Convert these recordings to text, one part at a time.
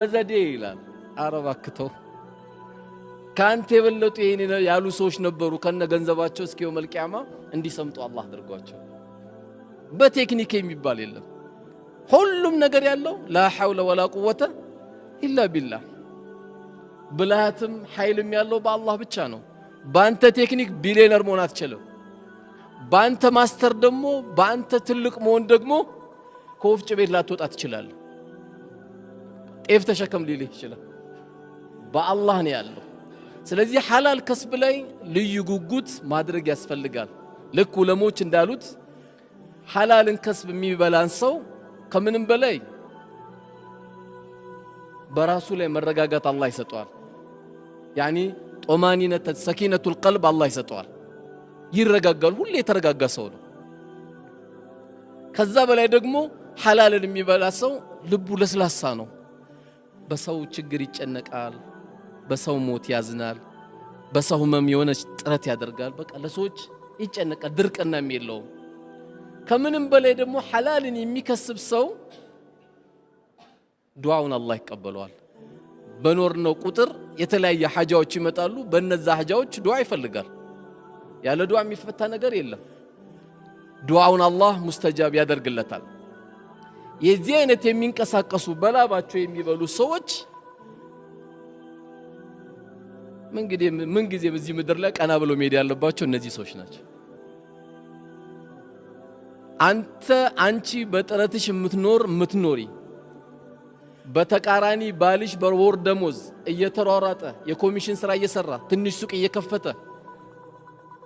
ዘዴ ይላል አረባክተው ካንተ የበለጡ ይሄን ያሉ ሰዎች ነበሩ ከነ ገንዘባቸው እስኪው መልቂያማ እንዲሰምጡ አላህ አድርጓቸው። በቴክኒክ የሚባል የለም ሁሉም ነገር ያለው ላ ሐውለ ወላ ቁወተ ኢላ ቢላህ። ብልሃትም ኃይልም ያለው በአላህ ብቻ ነው። ባንተ ቴክኒክ ቢሊየነር መሆን አትችልም። ባንተ ማስተር ደግሞ ባንተ ትልቅ መሆን ደግሞ ከወፍጭ ቤት ላትወጣ ትችላለህ። ጤፍ ተሸከም ሊልህ ይችላል። በአላህ ነው ያለው። ስለዚህ ሐላል ከስብ ላይ ልዩ ጉጉት ማድረግ ያስፈልጋል። ልክ ዑለሞች እንዳሉት ሐላልን ከስብ የሚበላን ሰው ከምንም በላይ በራሱ ላይ መረጋጋት አላህ ይሰጠዋል። ያኒ ጦማኒነት ሰኪነቱል ቀልብ አላህ ይሰጠዋል። ይረጋጋል። ሁሌ የተረጋጋ ሰው ነው። ከዛ በላይ ደግሞ ሐላልን የሚበላ ሰው ልቡ ለስላሳ ነው። በሰው ችግር ይጨነቃል፣ በሰው ሞት ያዝናል፣ በሰው ህመም የሆነ ጥረት ያደርጋል። በቃ ለሰዎች ይጨነቃል፣ ድርቅናም የለውም። ከምንም በላይ ደግሞ ሐላልን የሚከስብ ሰው ዱዓውን አላህ ይቀበለዋል። በኖርነው ቁጥር የተለያየ ሐጃዎች ይመጣሉ። በእነዛ ሐጃዎች ዱዓ ይፈልጋል። ያለ ዱዓ የሚፈታ ነገር የለም። ዱዓውን አላህ ሙስተጃብ ያደርግለታል። የዚህ አይነት የሚንቀሳቀሱ በላባቸው የሚበሉ ሰዎች ምን ጊዜ በዚህ ምድር ላይ ቀና ብለው መሄድ ያለባቸው እነዚህ ሰዎች ናቸው። አንቺ በጥረትሽ የምትኖሪ በተቃራኒ ባልሽ በወር ደሞዝ እየተሯሯጠ የኮሚሽን ስራ እየሰራ ትንሽ ሱቅ እየከፈተ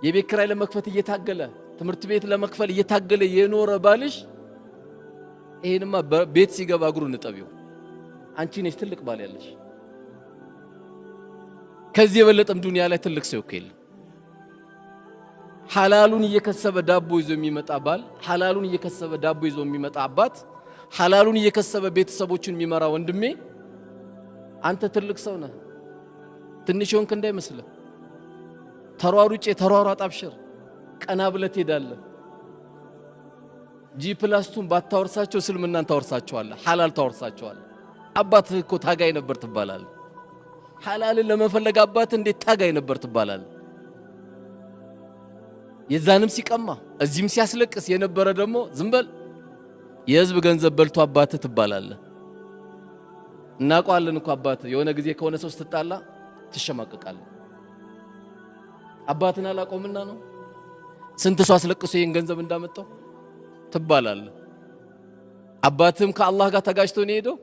የቤት ኪራይ ለመክፈት እየታገለ ትምህርት ቤት ለመክፈል እየታገለ የኖረ ባልሽ ይሄንማ ቤት ሲገባ እግሩን ንጠቢው። አንቺ ነሽ ትልቅ ባል ያለሽ። ከዚህ የበለጠም ዱንያ ላይ ትልቅ ሰው የለም። ሐላሉን እየከሰበ ዳቦ ይዞ የሚመጣ ባል፣ ሐላሉን እየከሰበ ዳቦ ይዞ የሚመጣ አባት፣ ሐላሉን እየከሰበ ቤተሰቦችን የሚመራ ወንድሜ አንተ ትልቅ ሰው ነህ። ትንሽ ሆንክ እንዳይመስልህ። ተሯሩጬ ተሯሯጥ፣ አብሽር፣ ቀና ብለህ ትሄዳለህ። ጂ+2 ባታወርሳቸው እስልምናን ታወርሳቸዋለህ፣ ሐላል ታወርሳቸዋለህ። አባትህ እኮ ታጋይ ነበር ትባላለህ። ሐላልን ለመፈለግ አባትህ እንዴት ታጋይ ነበር ትባላለህ። የዛንም ሲቀማ እዚህም ሲያስለቅስ የነበረ ደግሞ ዝም በል የህዝብ ገንዘብ በልቶ አባትህ ትባላለህ። እናውቀዋለን እኮ አባትህ የሆነ ጊዜ ከሆነ ሰው ስትጣላ ትሸማቀቃለህ። አባትህን አላቆምና ነው ስንት ሰው አስለቅሶ ይሄን ገንዘብ እንዳመጣው ትባላለህ። አባትህም ከአላህ ጋር ተጋጭቶ ነው ሄደው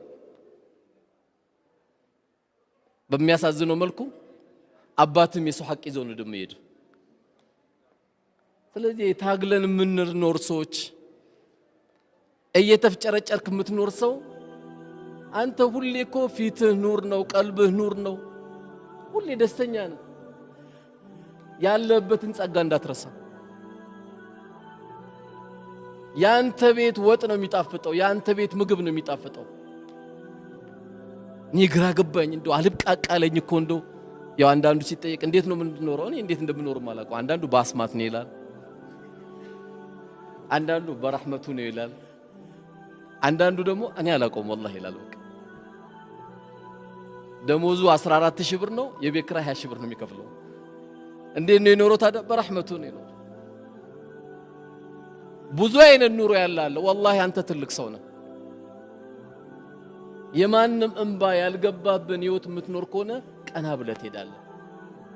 በሚያሳዝነው መልኩ አባትህም የሰው ሐቅ ይዞ ነው ደሞ ሄደ። ስለዚህ ታግለን የምንኖር ሰዎች እየተፍጨረጨርክ የምትኖር ሰው አንተ ሁሌ እኮ ፊትህ ኑር ነው፣ ቀልብህ ኑር ነው፣ ሁሌ ደስተኛ ነህ። ያለበትን ጸጋ እንዳትረሳ። ያንተ ቤት ወጥ ነው የሚጣፍጠው፣ ያንተ ቤት ምግብ ነው የሚጣፍጠው። እኔ ግራ ገባኝ እንደው አልብቃቃለኝ እኮ እንደው ያው አንዳንዱ ሲጠየቅ እንዴት ነው የምንኖረው? እኔ እንዴት እንደምኖር ማላውቀው። አንዳንዱ በአስማት ነው ይላል፣ አንዳንዱ በረህመቱ ነው ይላል፣ አንዳንዱ ደግሞ እኔ አላውቀውም ወላሂ ይላል። በቃ ደሞዙ 14000 ብር ነው፣ የቤት ኪራይ 20000 ብር ነው የሚከፍለው። እንዴት ነው የኖረው ታዲያ? በረህመቱ ነው የኖረው። ብዙ አይነት ኑሮ ያላለ ወላሂ አንተ ትልቅ ሰው ነህ። የማንም እንባ ያልገባብን ህይወት የምትኖር ከሆነ ቀና ብለህ ትሄዳለህ።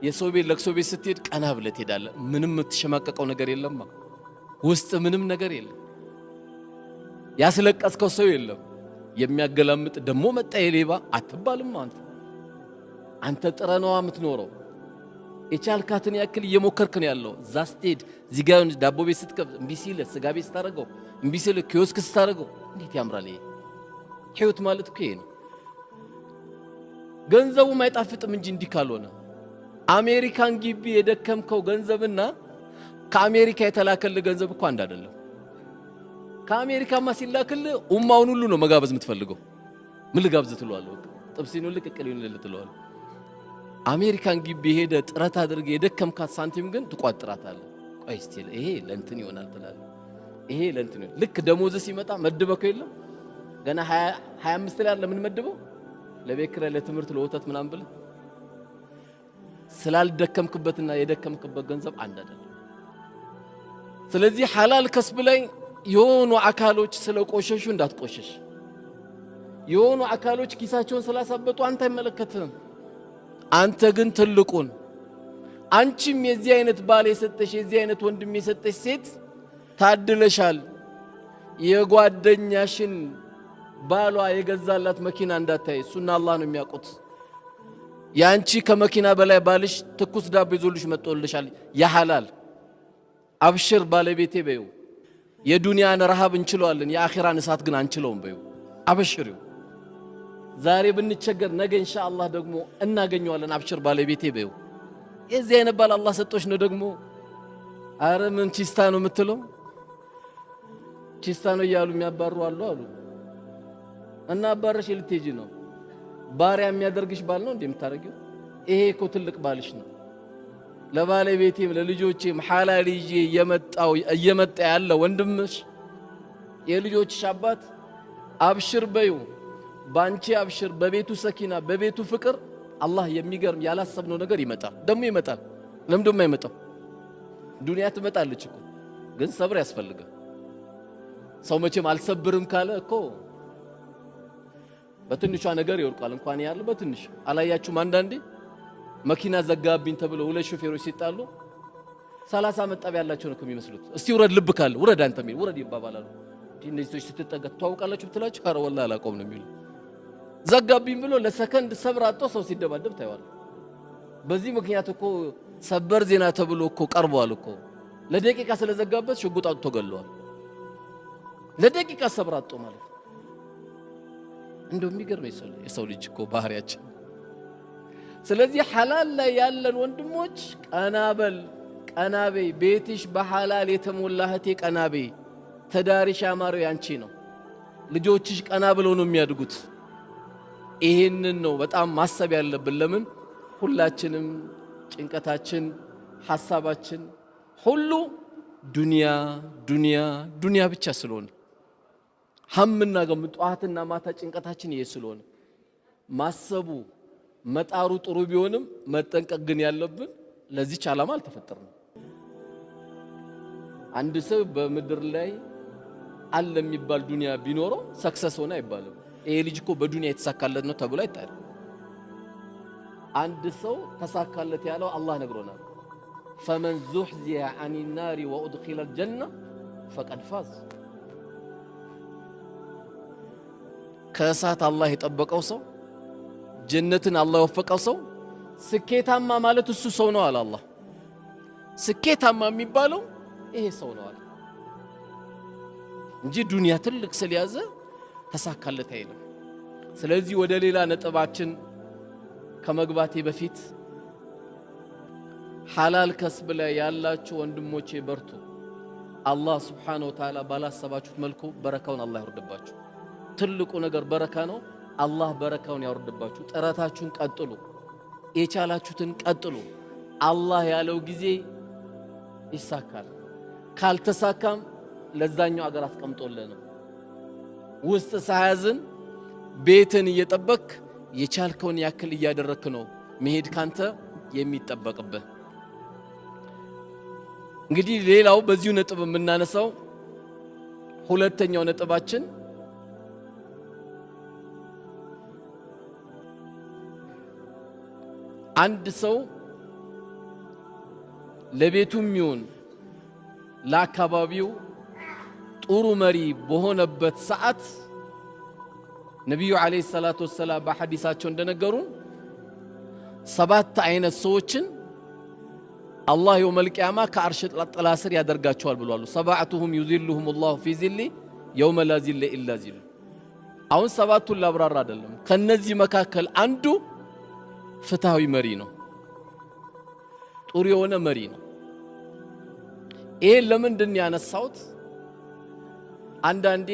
የሰው ቤት ለቅሶ ቤት ስትሄድ ቀና ብለህ ትሄዳለህ። ምንም የምትሸማቀቀው ነገር የለም። ውስጥ ምንም ነገር የለም። ያስለቀስከው ሰው የለም። የሚያገላምጥ ደሞ መጣ የሌባ አትባልም። አንተ ጥረነዋ የምትኖረው የቻልካትን ያክል እየሞከርክ ነው ያለው። እዛ ስትሄድ እዚህ ጋር ዳቦ ቤት ስትከፍት እምቢ ሲልህ፣ ስጋ ቤት ስታደርገው እምቢ ሲልህ፣ ኪዮስክ ስታደርገው እንዴት ያምራል! ይሄ ህይወት ማለት እኮ ይሄ ነው። ገንዘቡም አይጣፍጥም እንጂ እንዲህ ካልሆነ አሜሪካን ግቢ የደከምከው ገንዘብና ከአሜሪካ የተላከልህ ገንዘብ እኮ አንድ አይደለም። ከአሜሪካማ ሲላክልህ ኡማውን ሁሉ ነው መጋበዝ የምትፈልገው። ምን ልጋብዝ ትለዋለህ? በቃ ጥብሲኑ ልቅቅል ይሁን ትለዋለህ። አሜሪካን ግቢ ሄደ ጥረት አድርገህ የደከምካት ሳንቲም ግን ትቋጥራታለህ። ቆይ እስቲ ይሄ ለእንትን ይሆናል ትላለህ፣ ይሄ ለእንትን ይሆናል። ልክ ደሞዝ ሲመጣ መድበከው የለም ገና 25 ላይ ለምን መድበው ለቤክረ ለትምህርት ለወተት ምናምን ብለህ ስላልደከምክበትና የደከምክበት ገንዘብ አንድ አይደለም። ስለዚህ ሐላል ከስብ ላይ የሆኑ አካሎች ስለቆሸሹ እንዳትቆሸሽ፣ የሆኑ አካሎች ኪሳቸውን ስላሳበጡ አንተ አይመለከትህም። አንተ ግን ትልቁን አንቺም የዚህ አይነት ባል የሰጠሽ የዚህ አይነት ወንድም የሰጠሽ ሴት ታድለሻል። የጓደኛሽን ባሏ የገዛላት መኪና እንዳታይ እሱና አላህ ነው የሚያውቁት። ያንቺ ከመኪና በላይ ባልሽ ትኩስ ዳቦ ይዞልሽ መጥቶልሻል። ያሐላል አብሽር ባለቤቴ በዩ። የዱንያን ረሃብ እንችለዋለን፣ የአኺራን እሳት ግን አንችለውም በዩ። አብሽሪው። ዛሬ ብንቸገር ነገ ኢንሻአላህ ደግሞ እናገኘዋለን። አብሽር ባለቤቴ በዩ። የዚህ አይነት ባል አላህ ሰጥቶሽ ነው ደግሞ አረ ምን ቺስታ ነው የምትለው? ቺስታ ነው እያሉ የሚያባሩ አሉ እና አባረሽ ልትሄጂ ነው። ባሪያ የሚያደርግሽ ባል ነው እንደምታረጊው። ይሄ እኮ ትልቅ ባልሽ ነው። ለባለቤቴም ለልጆቼም ሐላል ይዤ እየመጣ ያለ ወንድምሽ የልጆችሽ አባት አብሽር በዩ። ባንቺ አብሽር፣ በቤቱ ሰኪና፣ በቤቱ ፍቅር አላህ የሚገርም ያላሰብነው ነገር ይመጣል። ደግሞ ይመጣል። ለምን ደሞ አይመጣም? ዱንያ ትመጣለች እኮ ግን ሰብር ያስፈልጋል። ሰው መቼም አልሰብርም ካለ እኮ በትንሿ ነገር ይወርቃል። እንኳን ያለ በትንሽ አላያችሁም? አንዳንዴ መኪና ዘጋብኝ ተብሎ ሁለት ሾፌሮች ሲጣሉ 30 መጣብ ያላቸው ነው የሚመስሉት። እስቲ ውረድ፣ ልብ ካለ ውረድ፣ አንተ ሚል ውረድ ይባባላሉ። እነዚህ ሰዎች ስትጠጋ ተዋውቃላችሁ ብትላችሁ ኧረ ወላሂ አላቆም ነው የሚሉ። ዘጋብኝ ብሎ ለሰከንድ ሰብር አጥቶ ሰው ሲደባደብ ታይዋል። በዚህ ምክንያት እኮ ሰበር ዜና ተብሎ እኮ ቀርቧል እኮ። ለደቂቃ ስለዘጋበት ሽጉጥ አጥቶ ገለዋል። ለደቂቃ ሰብር አጥቶ ማለት እንደው የሚገርም የሰው ልጅ እኮ ባህሪያችን። ስለዚህ ሐላል ላይ ያለን ወንድሞች ቀናበል፣ ቀናበይ፣ ቤትሽ በሐላል የተሞላ እህቴ ቀናበይ። ተዳሪሽ ያማረው ያንቺ ነው። ልጆችሽ ቀና ብለው ነው የሚያድጉት። ይሄንን ነው በጣም ማሰብ ያለብን። ለምን ሁላችንም ጭንቀታችን ሐሳባችን ሁሉ ዱንያ ዱንያ ዱንያ ብቻ ስለሆነ ሐምና ገም ጧትና ማታ ጭንቀታችን ይሄ ስለሆነ ማሰቡ መጣሩ ጥሩ ቢሆንም መጠንቀቅ ግን ያለብን ለዚህ ዓላማ አልተፈጠርንም። አንድ ሰው በምድር ላይ አለ የሚባል ዱንያ ቢኖረው ሰክሰስ ሆነ አይባልም። ይሄ ልጅ እኮ በዱንያ የተሳካለት ነው ተብሎ አይታለም። አንድ ሰው ተሳካለት ያለው አላህ ነግሮናል። ፈመን ዙህዚያ አኒ ናሪ ወኡድኺለ አልጀነ ፈቀድ ፋዝ። ከእሳት አላህ የጠበቀው ሰው ጀነትን አላህ የወፈቀው ሰው ስኬታማ ማለት እሱ ሰው ነው አለ አላህ። ስኬታማ የሚባለው ይሄ ሰው ነው አለ እንጂ ዱንያ ትልቅ ስለያዘ ተሳካለት አይልም። ስለዚህ ወደ ሌላ ነጥባችን ከመግባቴ በፊት ሐላል ከስብ ላይ ያላችሁ ወንድሞቼ በርቱ። አላህ ሱብሓነሁ ወተዓላ ባላሰባችሁት መልኩ በረካውን አላህ ያወርድባችሁ። ትልቁ ነገር በረካ ነው። አላህ በረካውን ያወርድባችሁ። ጥረታችሁን ቀጥሉ፣ የቻላችሁትን ቀጥሉ። አላህ ያለው ጊዜ ይሳካል። ካልተሳካም ለዛኛው አገር አስቀምጦልህ ነው። ውስጥ ሳያዝን ቤትን እየጠበቅ የቻልከውን ያክል እያደረክ ነው መሄድ ካንተ የሚጠበቅብህ። እንግዲህ ሌላው በዚሁ ነጥብ የምናነሳው ሁለተኛው ነጥባችን አንድ ሰው ለቤቱም ይሁን ለአካባቢው ጥሩ መሪ በሆነበት ሰዓት ነብዩ አለይሂ ሰላቱ ወሰላም በሐዲሳቸው እንደነገሩን 7 አይነት ሰዎችን አላህ የውመል ቂያማ ከአርሽ ጥላ ስር ያደርጋቸዋል ብሏል። ሰባቱሁም ይዚልሁም ላሁ ፊ ዚሊ የውመ ላ ዚለ ኢላ ዚሉ። አሁን 7ቱን ላብራራ አይደለም። ከነዚህ መካከል አንዱ ፍትሃዊ መሪ ነው፣ ጥሩ የሆነ መሪ ነው። ይሄ ለምንድን ያነሳውት? አንዳንዴ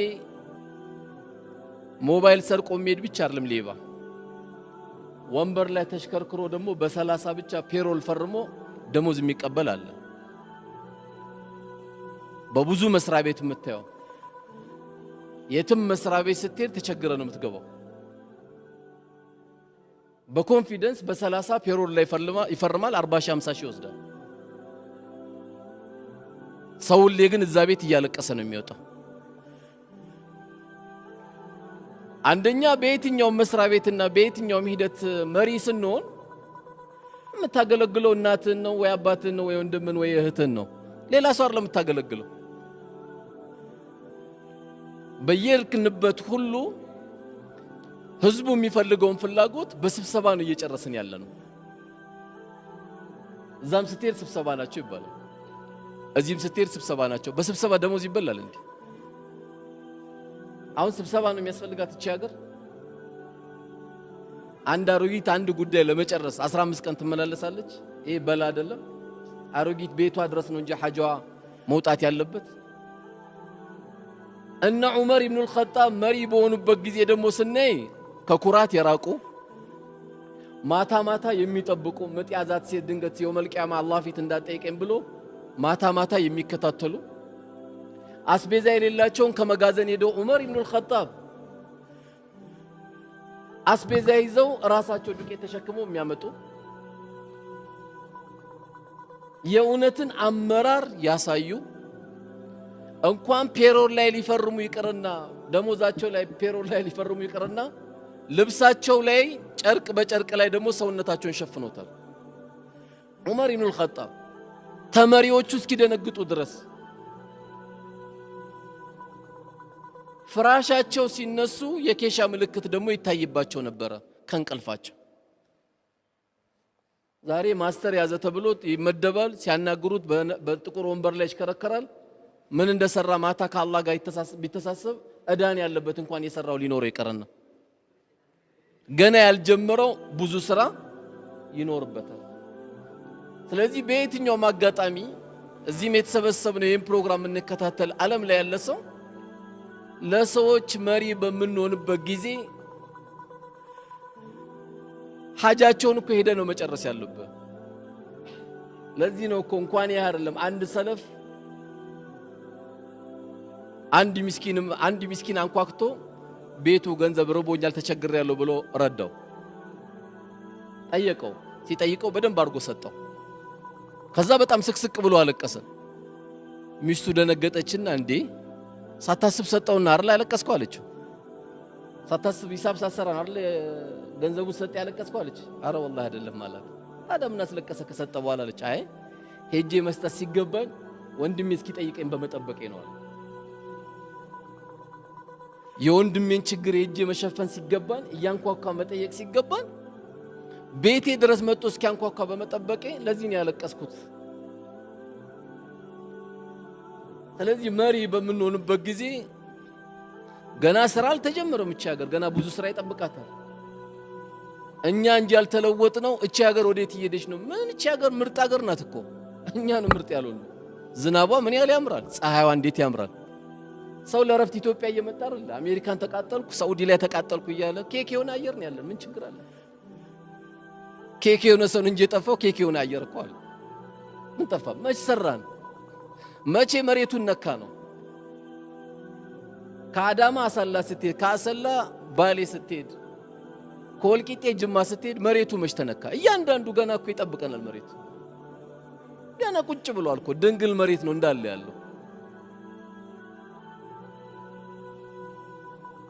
ሞባይል ሰርቆ የሚሄድ ብቻ አይደለም ሌባ፣ ወንበር ላይ ተሽከርክሮ ደግሞ በ30 ብቻ ፔሮል ፈርሞ ደሞዝ የሚቀበል አለ። በብዙ መስሪያ ቤት የምታየው የትም መስሪያ ቤት ስትሄድ ተቸግረ ነው የምትገባው። በኮንፊደንስ በ30 ፔሮል ላይ ይፈርማል 40 ሺህ 50 ሺህ ይወስዳል። ሰውሌ ግን እዛ ቤት እያለቀሰ ነው የሚወጣው። አንደኛ በየትኛውም መስሪያ ቤትና በየትኛውም ሂደት መሪ ስንሆን የምታገለግለው እናትን ነው ወይ አባትን ነው ወይ ወንድምን ወይ እህትን ነው። ሌላ ሰው አይደለም የምታገለግለው። በየልክንበት ሁሉ ህዝቡ የሚፈልገውን ፍላጎት በስብሰባ ነው እየጨረስን ያለ ነው። እዛም ስትሄድ ስብሰባ ናቸው ይባላል፣ እዚህም ስትሄድ ስብሰባ ናቸው። በስብሰባ ደሞዝ ይበላል እንዴ? አሁን ስብሰባ ነው የሚያስፈልጋት እቺ ሀገር? አንድ አሮጊት አንድ ጉዳይ ለመጨረስ 15 ቀን ትመላለሳለች። ይሄ በላ አይደለም? አሮጊት ቤቷ ድረስ ነው እንጂ ሐጃዋ መውጣት ያለበት። እነ ዑመር ኢብኑ አልኸጣብ መሪ በሆኑበት ጊዜ ደግሞ ስናይ ከኩራት የራቁ ማታ ማታ የሚጠብቁ ምጥ ያዛት ሴት ድንገት የውመል ቂያማ አላህ ፊት እንዳጠይቀኝ ብሎ ማታ ማታ የሚከታተሉ አስቤዛ የሌላቸውን ከመጋዘን ሄደው ዑመር ኢብኑ አልኸጣብ አስቤዛ ይዘው ራሳቸው ዱቄት ተሸክመው የሚያመጡ የእውነትን አመራር ያሳዩ እንኳን ፔሮል ላይ ሊፈርሙ ይቅርና ደሞዛቸው ላይ ፔሮል ላይ ሊፈርሙ ይቅርና ልብሳቸው ላይ ጨርቅ በጨርቅ ላይ ደግሞ ሰውነታቸውን ሸፍኖታል። ዑመር ኢብኑ አልኸጣብ ተመሪዎቹ እስኪደነግጡ ድረስ ፍራሻቸው ሲነሱ የኬሻ ምልክት ደግሞ ይታይባቸው ነበረ ከእንቅልፋቸው። ዛሬ ማስተር ያዘ ተብሎ ይመደባል። ሲያናግሩት በጥቁር ወንበር ላይ ይሽከረከራል። ምን እንደሰራ ማታ ከአላህ ጋር ቢተሳሰብ እዳን ያለበት እንኳን የሰራው ሊኖረው ይቀርና ገና ያልጀመረው ብዙ ስራ ይኖርበታል። ስለዚህ በየትኛውም አጋጣሚ እዚህም የተሰበሰብነው ይህን ፕሮግራም እንከታተል ዓለም ላይ ያለ ሰው ለሰዎች መሪ በምንሆንበት ጊዜ ሐጃቸውን እኮ ሄደ ነው መጨረስ ያለበት። ለዚህ ነው እኮ እንኳን ይህ አይደለም አንድ ሰለፍ አንድ ምስኪን አንኳክቶ ቤቱ ገንዘብ ርቦኛል ተቸግሬያለሁ ብሎ ረዳው። ጠየቀው። ሲጠይቀው በደንብ አድርጎ ሰጠው። ከዛ በጣም ስቅስቅ ብሎ አለቀሰ። ሚስቱ ደነገጠችና እንዴ ሳታስብ ሰጠውና አይደል ያለቀስከው አለችው። ሳታስብ ሂሳብ ሳሰራ አይደል ገንዘቡ ሰጠ ያለቀስከው አለች። አረ ወላሂ አይደለም ማለት አዳም እናስለቀሰ ከሰጠ በኋላ አለች። አይ ሄጄ መስጠት ሲገባኝ ወንድሜ እስኪጠይቀኝ በመጠበቄ ነው አለ። የወንድሜን ችግር ሄጄ መሸፈን ሲገባን እያንኳኳ መጠየቅ ሲገባን ቤቴ ድረስ መጥቶ እስኪያንኳኳ በመጠበቄ ለዚህ ነው ያለቀስኩት። ስለዚህ መሪ በምንሆንበት ጊዜ ገና ስራ አልተጀመረም። እቺ ሀገር ገና ብዙ ስራ ይጠብቃታል። እኛ እንጂ ያልተለወጥነው እቺ ሀገር ወዴት እየሄደች ነው? ምን እቺ ሀገር ምርጥ ሀገር ናት እኮ እኛ ነው ምርጥ ያልሆነ። ዝናቧ ምን ያህል ያምራል፣ ፀሐይዋ እንዴት ያምራል። ሰው ለረፍት ኢትዮጵያ እየመጣ አይደል? አሜሪካን ተቃጠልኩ፣ ሳውዲ ላይ ተቃጠልኩ እያለ ኬክ የሆነ አየር ነው ያለን። ምን ችግር አለ? ኬክ የሆነ ሰው እንጂ የጠፋው ኬክ የሆነ አየር እኮ አለ። ምን ጠፋ? መች ሰራን? መቼ መሬቱን ነካ ነው? ከአዳማ አሰላ ስትሄድ፣ ከአሰላ ባሌ ስትሄድ፣ ከወልቂጤ ጅማ ስትሄድ መሬቱ መች ተነካ? እያንዳንዱ ገና እኮ ይጠብቀናል። መሬቱ ገና ቁጭ ብሏል እኮ ድንግል መሬት ነው እንዳለ ያለው።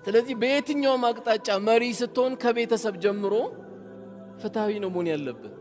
ስለዚህ በየትኛውም አቅጣጫ መሪ ስትሆን ከቤተሰብ ጀምሮ ፍትሃዊ ነው መሆን ያለበት።